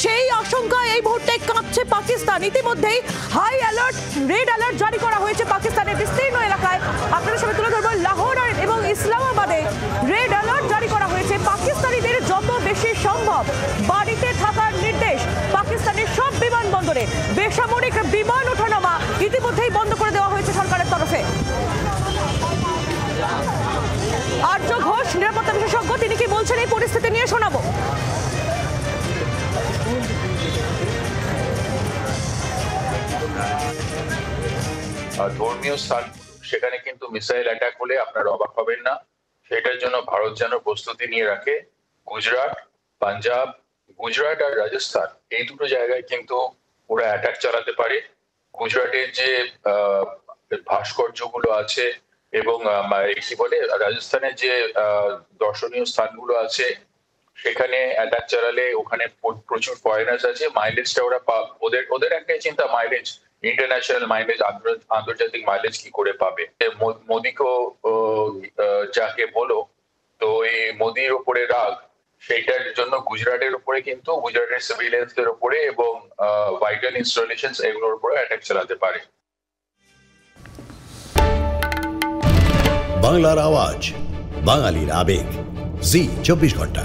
সেই আশঙ্কায় এই মুহূর্তে কাঁপছে পাকিস্তান। ইতিমধ্যেই হাই অ্যালার্ট, রেড অ্যালার্ট জারি করা হয়েছে পাকিস্তানের বিস্তীর্ণ এলাকায়। আপনাদের সামনে তুলে ধরবো লাহোর এবং ইসলামাবাদে রেড অ্যালার্ট জারি করা হয়েছে। পাকিস্তানিদের যত বেশি সম্ভব বাড়িতে থাকার নির্দেশ। পাকিস্তানের সব বিমানবন্দরে বেসামরিক বিমান ওঠানামা ইতিমধ্যেই বন্ধ করে দেওয়া হয়েছে সরকারের তরফে। আর্য ঘোষ নিরাপত্তা বিশেষজ্ঞ, তিনি কি বলছেন এই পরিস্থিতি নিয়ে শোনাবো। ধর্মীয় স্থান সেখানে কিন্তু মিসাইল অ্যাটাক হলে আপনারা অবাক হবেন না। সেটার জন্য ভারত যেন প্রস্তুতি নিয়ে রাখে। গুজরাট, পাঞ্জাব, গুজরাট আর রাজস্থান এই দুটো জায়গায় কিন্তু ওরা অ্যাটাক চালাতে পারে। গুজরাটের যে ভাস্কর্যগুলো আছে এবং কি বলে রাজস্থানের যে দর্শনীয় স্থানগুলো আছে সেখানে অ্যাটাক চালালে ওখানে প্রচুর ফরেনার্স আছে। মাইলেজটা ওরা ওদের একটাই চিন্তা, মাইলেজ, ইন্টারন্যাশনাল মাইলেজ, আন্তর্জাতিক মাইলেজ কি করে পাবে। মোদিকেও যাকে বলো, তো এই মোদির উপরে রাগ, সেইটার জন্য গুজরাটের উপরে কিন্তু গুজরাটের সিভিলিয়ানসদের উপরে এবং ভাইটাল ইনস্টলেশনস এগুলোর উপরে অ্যাটাক চালাতে পারে। বাংলার আওয়াজ, বাঙালির আবেগ, জি 24 ঘন্টা।